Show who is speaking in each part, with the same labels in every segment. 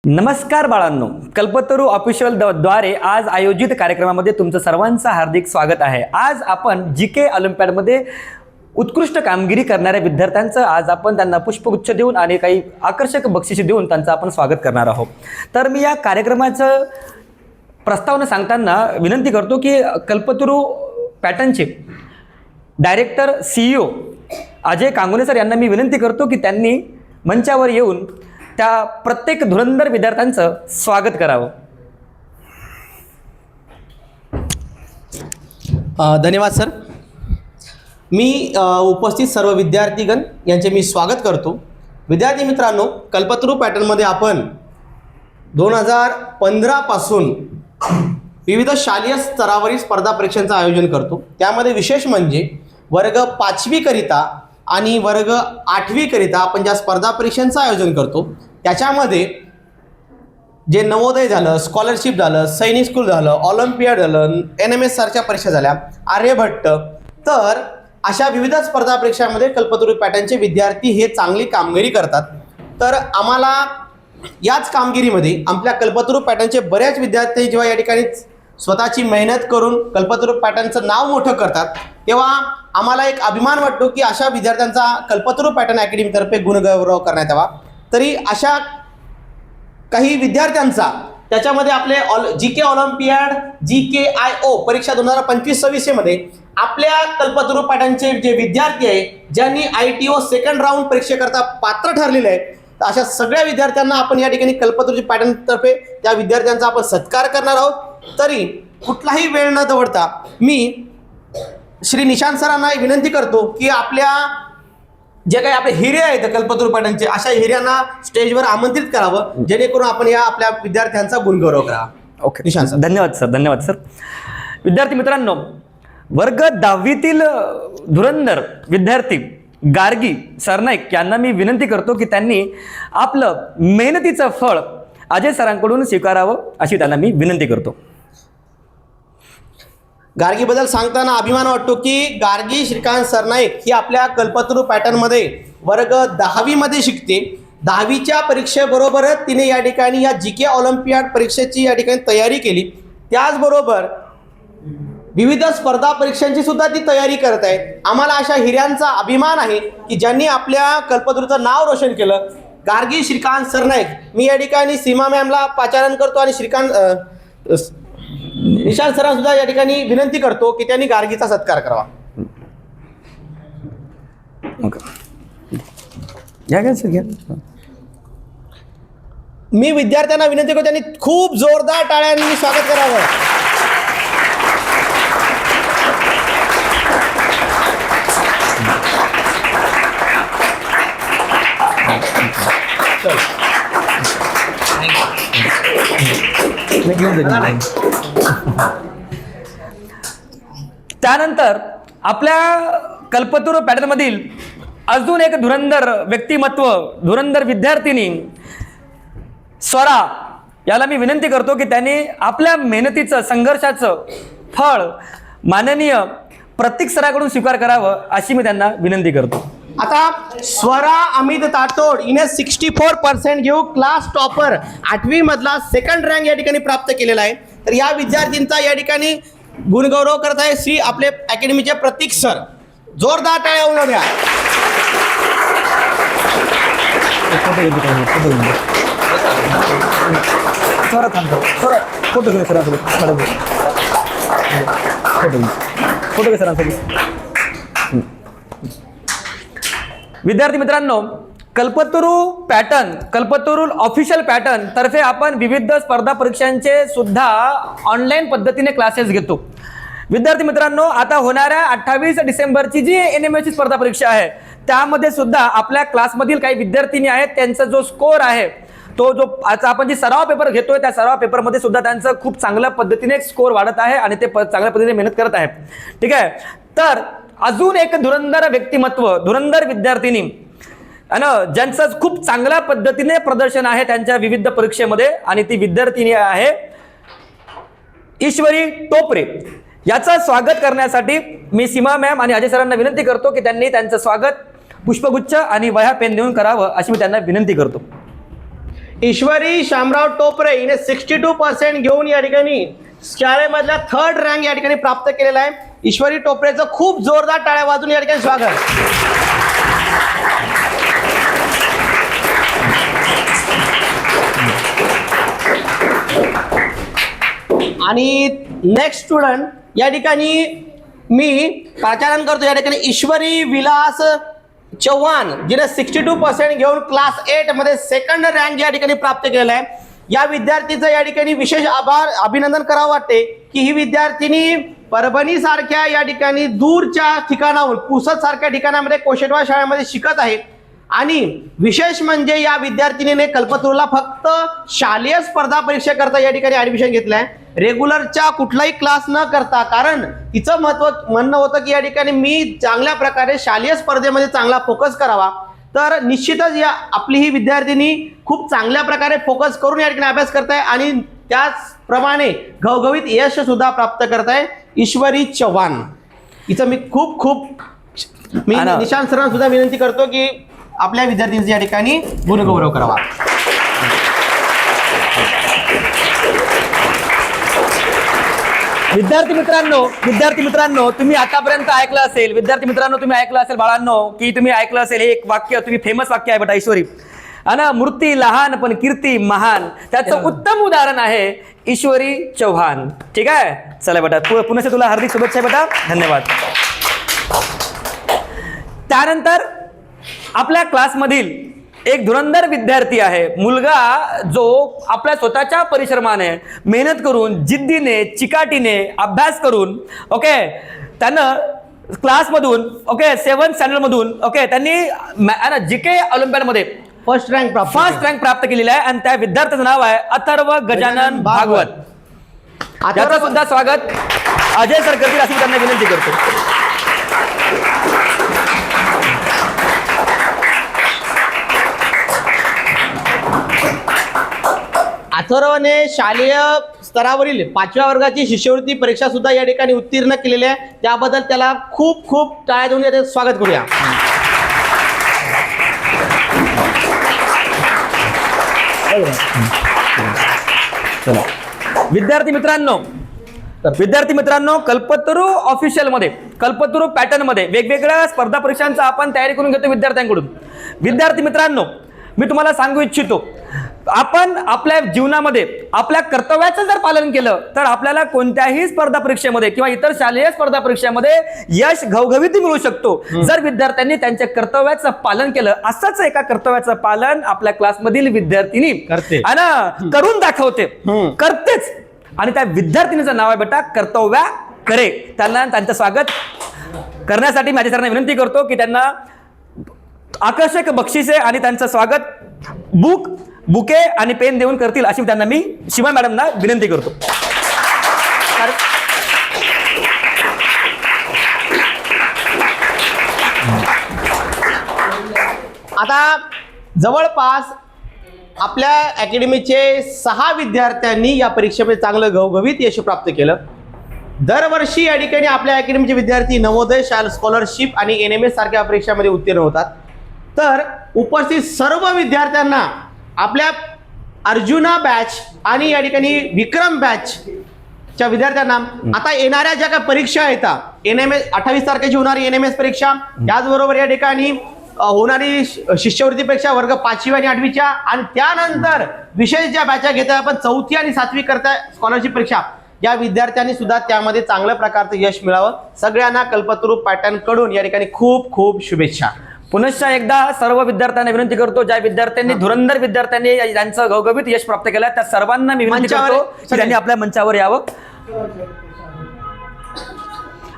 Speaker 1: नमस्कार बाळांनो, कल्पतरू ऑफिशियल द्वारे आज आयोजित कार्यक्रमामध्ये तुमचं सर्वांचं हार्दिक स्वागत आहे। आज आपण जीके ऑलिम्पियाडमध्ये उत्कृष्ट कामगिरी करणाऱ्या विद्यार्थ्यांचं आज आपण त्यांना पुष्पगुच्छ देऊन आणि काही आकर्षक बक्षिसे देऊन त्यांचं आपण स्वागत करणार आहोत। तर मी या कार्यक्रमाचं प्रस्तावना सांगताना विनंती करतो की कल्पतरू पॅटर्नचे डायरेक्टर CEO अजय कांगोने सर यांना मी विनंती करतो की त्यांनी मंचावर येऊन त्या प्रत्येक धुरंधर विद्यार्थ्यांचं स्वागत करावं।
Speaker 2: धन्यवाद सर। मी उपस्थित सर्व विद्यार्थीगण यांचे मी स्वागत करतो। विद्यार्थी मित्रांनो, कल्पतरू पॅटर्नमध्ये आपण 2015 पासून विविध शालेय स्तरावरील स्पर्धा परीक्षांचं आयोजन करतो। त्यामध्ये विशेष म्हणजे वर्ग 5वी करिता आणि वर्ग 8वी करिता आपण ज्या स्पर्धा परीक्षांचं आयोजन करतो त्याच्यामध्ये जे नवोदय झालं, स्कॉलरशिप झालं, सैनिक स्कूल झालं, ऑलिम्पियाड झालं, NMS सारख्या परीक्षा झाल्या, आर्यभट्ट, तर अशा विविध स्पर्धा परीक्षांमध्ये कल्पतरू पॅटर्नचे विद्यार्थी हे चांगली कामगिरी करतात। तर आम्हाला याच कामगिरीमध्ये आपल्या कल्पतरू पॅटर्नचे बऱ्याच विद्यार्थी जेव्हा या ठिकाणी स्वतःची मेहनत करून कल्पतरू पॅटर्नचं नाव मोठं करतात तेव्हा आम्हाला एक अभिमान वाटतो की अशा विद्यार्थ्यांचा कल्पतरू पॅटर्न अकॅडमीतर्फे गुणगौरव करण्यात यावा। तरी अशा काही विद्यार्थ्यांचा त्याच्यामध्ये आपले जीके ऑलिम्पियाड GKIO परीक्षा 2025-26 मध्ये आपल्या कल्पतरू पॅटर्नचे जे विद्यार्थी आहे ज्यांनी ITO सेकंड राऊंड परीक्षेकरता पात्र ठरलेले आहेत, तर अशा सगळ्या विद्यार्थ्यांना आपण या ठिकाणी कल्पतरू पॅटर्नतर्फे त्या विद्यार्थ्यांचा आपण सत्कार करणार आहोत। तरी कुठलाही वेळ न दवडता मी श्री निशांत सरांना विनंती करतो की आपल्या जे काही आपले हिरे आहेत कल्पतरू पॅटर्नचे अशा हिऱ्यांना स्टेजवर आमंत्रित करावं जेणेकरून आपण या आपल्या विद्यार्थ्यांचा गुणगौरव करावा।
Speaker 1: Okay,
Speaker 2: Nishant sir.
Speaker 1: धन्यवाद सर। धन्यवाद सर। विद्यार्थी मित्रांनो, वर्ग 10वीतील धुरंधर विद्यार्थी गार्गी सरनाईक यांना मी विनंती करतो की त्यांनी आपलं मेहनतीचं फळ अजय सरांकडून स्वीकारावं अशी त्यांना मी विनंती करतो।
Speaker 2: गार्गीबद्दल सांगताना अभिमान वाटतो की गार्गी श्रीकांत सरनाईक ही आपल्या कल्पतरू पॅटर्नमध्ये वर्ग 10वी मध्ये शिकते। 10वीच्या परीक्षेबरोबरच तिने या ठिकाणी या जीके ऑलिम्पियाड परीक्षेची या ठिकाणी तयारी केली। त्याचबरोबर विविध स्पर्धा परीक्षांची सुद्धा ती तयारी करत आहे। आम्हाला अशा हिऱ्यांचा अभिमान आहे की ज्यांनी आपल्या कल्पतरूचं नाव रोशन केलं। गार्गी श्रीकांत सरनाईक, मी या ठिकाणी सीमा मॅमला पाचारण करतो आणि निशांत सरांना सुद्धा या ठिकाणी विनंती करतो की त्यांनी गार्गीचा सत्कार करावा। मी विद्यार्थ्यांना विनंती करतो त्यांनी खूप जोरदार टाळ्यांनी स्वागत करावं।
Speaker 1: त्यानंतर आपल्या कल्पतरू पॅटर्नमधील अजून एक धुरंधर व्यक्तिमत्व, धुरंधर विद्यार्थिनी स्वरा, याला मी विनंती करतो की त्यांनी आपल्या मेहनतीचं संघर्षाचं फळ माननीय प्रतीक सराकडून स्वीकार करावं अशी मी त्यांना विनंती करतो।
Speaker 2: आता स्वरा अमित ताटोड हिने 64% घेऊ क्लास टॉपर 8वी मधला सेकंड रँक या ठिकाणी प्राप्त केलेला आहे। तर या विद्यार्थ्यांचा या ठिकाणी गुणगौरव करत आहे श्री आपले अकॅडमीचे प्रतीक सर। जोरदार टाळ्या होऊ द्या।
Speaker 1: विद्यार्थी मित्रांनो, Kalpataru pattern, Kalpataru official pattern तर्फे आपण विविध स्पर्धा परीक्षांचे सुद्धा ऑनलाईन पद्धतीने क्लासेस घेतो। विद्यार्थी मित्रांनो, आता होणाऱ्या 28 डिसेंबरची जी NMS स्पर्धा परीक्षा आहे त्यामध्ये सुद्धा आपल्या क्लासमधील काही विद्यार्थिनी आहेत, त्यांचा जो स्कोर आहे तो जो आता आपण जी सराव पेपर घेतोय त्या सराव पेपरमध्ये सुद्धा त्यांचं खूप चांगल्या पद्धतीने स्कोर वाढत आहे आणि ते चांगल्या पद्धतीने मेहनत करत आहेत। ठीक आहे, तर अजून एक धुरंधर व्यक्तिमत्व, धुरंधर विद्यार्थिनी आणि ज्यांचं खूप चांगल्या पद्धतीने प्रदर्शन आहे त्यांच्या विविध परीक्षेमध्ये, आणि ती विद्यार्थिनी आहे ईश्वरी टोपरे। याचं स्वागत करण्यासाठी मी सीमा मॅम आणि अजय सरांना विनंती करतो की त्यांनी त्यांचं स्वागत पुष्पगुच्छ आणि वह्या पेन देऊन करावं अशी मी त्यांना विनंती करतो।
Speaker 2: ईश्वरी शामराव टोपरे हिने 62% घेऊन या ठिकाणी शाळेमधला 3rd रँक या ठिकाणी प्राप्त केलेला आहे. ईश्वरी टोपरेचं खूप जोरदार टाळ्या वाजून या ठिकाणी स्वागत. आणि नेक्स्ट स्टुडंट या ठिकाणी मी पाचारण करतो या ठिकाणी ईश्वरी विलास चव्हाण जिने 62% घेऊन क्लास 8 मध्ये 2nd रँक या ठिकाणी प्राप्त केलेला आहे. या विद्यार्थीचं या ठिकाणी विशेष अभिनंदन करावं वाटते की ही विद्यार्थिनी परभणी सारख्या या ठिकाणी दूरच्या ठिकाणाहून पुसद सारख्या ठिकाणामध्ये कोशेटवाड शाळेमध्ये शिकत आहे. आणि विशेष म्हणजे या विद्यार्थिनीने कल्पतरूला फक्त शालेय स्पर्धा परीक्षेकरता या ठिकाणी ऍडमिशन घेतलंय, रेग्युलरच्या कुठलाही क्लास न करता. कारण तिचं म्हणणं होतं की या ठिकाणी मी चांगल्या प्रकारे शालेय स्पर्धेमध्ये चांगला फोकस करावा. तर निश्चितच या आपली ही विद्यार्थिनी खूप चांगल्या प्रकारे फोकस करून या ठिकाणी अभ्यास करताय आणि त्याचप्रमाणे घवघवीत यश सुद्धा प्राप्त करताय ईश्वरी चव्हाण. हिचं मी खूप निशांत सरांना सुद्धा विनंती करतो की आपल्या विद्यार्थ्यांचा या ठिकाणी गुणगौरव करावा.
Speaker 1: विद्यार्थी मित्रांनो तुम्ही आतापर्यंत ऐकलं असेल, बाळांनो, की तुम्ही ऐकलं असेल हे एक वाक्य, तुम्ही फेमस वाक्य आहे बेटा ईश्वरी, आणि मूर्ती लहान पण कीर्ती महान, त्याचं उत्तम उदाहरण आहे ईश्वरी चव्हाण. ठीक आहे, चला बेटा पुन्हा तुला हार्दिक शुभेच्छा बेटा, धन्यवाद. त्यानंतर आपल्या क्लासमधील एक धुरंधर विद्यार्थी आहे, मुलगा जो आपल्या स्वतःच्या परिश्रमाने, मेहनत करून, जिद्दीने, चिकाटीने अभ्यास करून त्यानं क्लासमधून 7th स्टँडर्डमधून त्यांनी जीके ऑलिम्पियाडमध्ये
Speaker 2: फर्स्ट रँक
Speaker 1: प्राप्त केलेला आहे. आणि त्या विद्यार्थ्याचं नाव आहे अथर्व गजानन भागवत. त्याचं सुद्धा स्वागत अजय सर करतील अशी त्यांना विनंती करतो.
Speaker 2: अथर्वने शालेय स्तरावरील 5व्या वर्गाची शिष्यवृत्ती परीक्षा सुद्धा या ठिकाणी उत्तीर्ण केलेली आहे. त्याबद्दल त्याला खूप टाळ्या देऊन याचे स्वागत करूया.
Speaker 1: विद्यार्थी मित्रांनो कल्पतरू ऑफिशियल मध्ये, कल्पतरू पॅटर्न मध्ये वेगवेगळ्या स्पर्धा परीक्षांचा आपण तयारी करून घेतो विद्यार्थ्यांकडून. विद्यार्थी मित्रांनो, मी तुम्हाला सांगू इच्छितो, आपण आपल्या जीवनामध्ये आपल्या कर्तव्याचं जर पालन केलं तर आपल्याला कोणत्याही स्पर्धा परीक्षेमध्ये किंवा इतर शालेय स्पर्धा परीक्षेमध्ये यश घवघवीत मिळू शकतो, जर विद्यार्थ्यांनी त्यांच्या कर्तव्याचं पालन केलं. असंच एका कर्तव्याचं पालन आपल्या क्लासमधील विद्यार्थिनी
Speaker 2: करते
Speaker 1: आणि करून दाखवते, करतेच. आणि त्या विद्यार्थिनीचं नाव आहे बेटा कर्तव्या करे. त्यांना त्यांचं स्वागत करण्यासाठी माझ्या सरांना विनंती करतो की त्यांना आकर्षक बक्षिसे आणि त्यांचं स्वागत बुके आणि पेन देऊन करतील अशी त्यांना मी शिवा मॅडमना विनंती करतो.
Speaker 2: आता जवळपास आपल्या अकॅडमीचे 6 विद्यार्थ्यांनी या परीक्षेमध्ये चांगलं घवघवीत यश प्राप्त केलं. दरवर्षी या ठिकाणी आपल्या अकॅडमीचे विद्यार्थी नवोदय स्कॉलरशिप आणि NMS सारख्या परीक्षांमध्ये उत्तीर्ण होतात. तर उपस्थित सर्व विद्यार्थ्यांना आपल्या अर्जुना बॅच आणि या ठिकाणी विक्रम बॅचच्या विद्यार्थ्यांना आता येणाऱ्या ज्या काही परीक्षा येतात, NMS 28 तारखेची होणारी NMS परीक्षा, त्याचबरोबर या ठिकाणी होणारी शिष्यवृत्ती परीक्षा वर्ग 5वी आणि 8वीच्या, आणि त्यानंतर विशेष ज्या बॅचा घेतात आपण 4थी आणि 7वी करता स्कॉलरशिप परीक्षा, या विद्यार्थ्यांनी सुद्धा त्यामध्ये चांगल्या प्रकारचं यश मिळावं. सगळ्यांना कल्पतरू पॅटर्न कडून या ठिकाणी खूप शुभेच्छा.
Speaker 1: पुनश्च एकदा सर्व विद्यार्थ्यांना विनंती करतो, ज्या विद्यार्थ्यांनी धुरंधर विद्यार्थ्यांनी ज्यांचं घवघवीत यश प्राप्त केलं त्या सर्वांना मी विनंती करतो की त्यांनी आपल्या मंचावर यावं.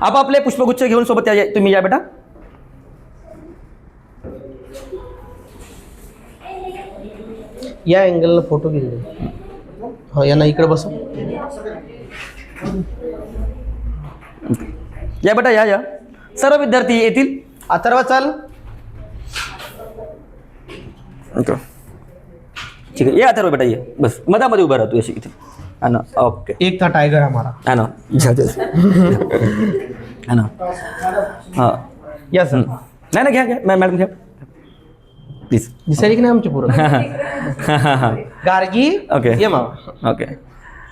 Speaker 1: आपापले पुष्पगुच्छ घेऊन सोबत तुम्ही या बेटा.
Speaker 2: या अँगलला फोटो घेतले. हो, यांना इकडे बसव.
Speaker 1: या बेटा, या सर्व विद्यार्थी येतील.
Speaker 2: अथर्व चल.
Speaker 1: ठीक आहे, ये अथर्व बेटा, ये बस मधामध्ये उभा राहतो अशी इथे. ना ओके,
Speaker 2: एक था टाइगर हमारा.
Speaker 1: ना हाँ
Speaker 2: या सर.
Speaker 1: नाही घ्या मॅडम घ्या प्लीज.
Speaker 2: दिसायली की नाही आमची पोरं. गार्गी
Speaker 1: Okay.
Speaker 2: ये मामा.
Speaker 1: ओके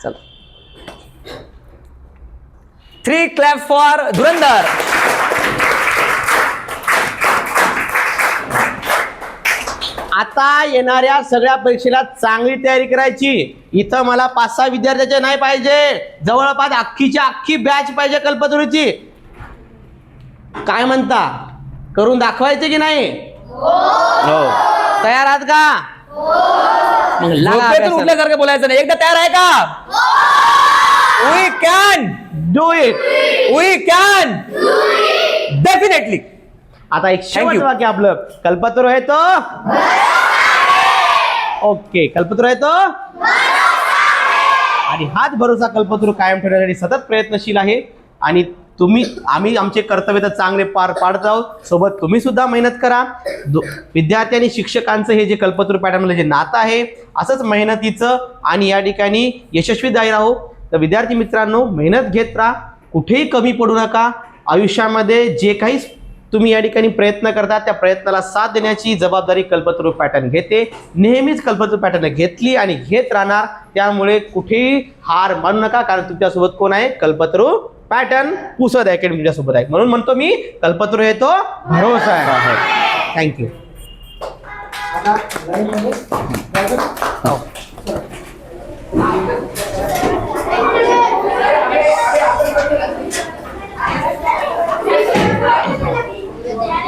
Speaker 1: चला 3 क्लॅप फॉर धुरंधर.
Speaker 2: आता येणाऱ्या सगळ्या परीक्षेला चांगली तयारी करायची. इथं मला 5-6 विद्यार्थ्याचे नाही पाहिजे, जवळपास अख्खीची अख्खी बॅच पाहिजे कल्पतरूची. काय म्हणता, करून दाखवायचे की नाही? तयार आहात का? मग लागा
Speaker 1: झोपेतून
Speaker 2: अभ्यासाला.
Speaker 1: उठल्यासारखं बोलायचं नाही. एकदा तयार आहे का? We can
Speaker 2: do it.
Speaker 1: We can definitely.
Speaker 2: आता एक शेवट वाक्य आपलं, कल्पतरू आहे तो. ओके, कल्पतरू आहे तो. आणि हाच भरोसा कल्पतरू कायम ठेवण्यासाठी सतत प्रयत्नशील आहे. आणि आम्ही आमचे कर्तव्य तर चांगले पार पाडत आहोत. सोबत तुम्ही सुद्धा मेहनत करा. विद्यार्थी आणि शिक्षकांचं हे जे कल्पतरू पॅटर्न मध्ये जे नातं आहे, असंच मेहनतीचं आणि या ठिकाणी यशस्वी दाई राहू. तर विद्यार्थी मित्रांनो, मेहनत घेत राहा, कुठेही कमी पडू नका. आयुष्यामध्ये जे काही तुम्ही या ठिकाणी प्रयत्न करता, त्या प्रयत्नाला साथ देण्याची जबाबदारी कल्पतरू पॅटर्न घेते. नेहमीच कल्पतरू पॅटर्न घेतली आणि घेत राहणार. त्यामुळे कुठेही हार मानू नका, कारण तुमच्यासोबत कोण आहे? कल्पतरू पॅटर्न पुसद अकॅडमी तुमच्यासोबत आहे. म्हणून म्हणतो मी, कल्पतरू आहे तो भरोसा आहे. थँक्यू.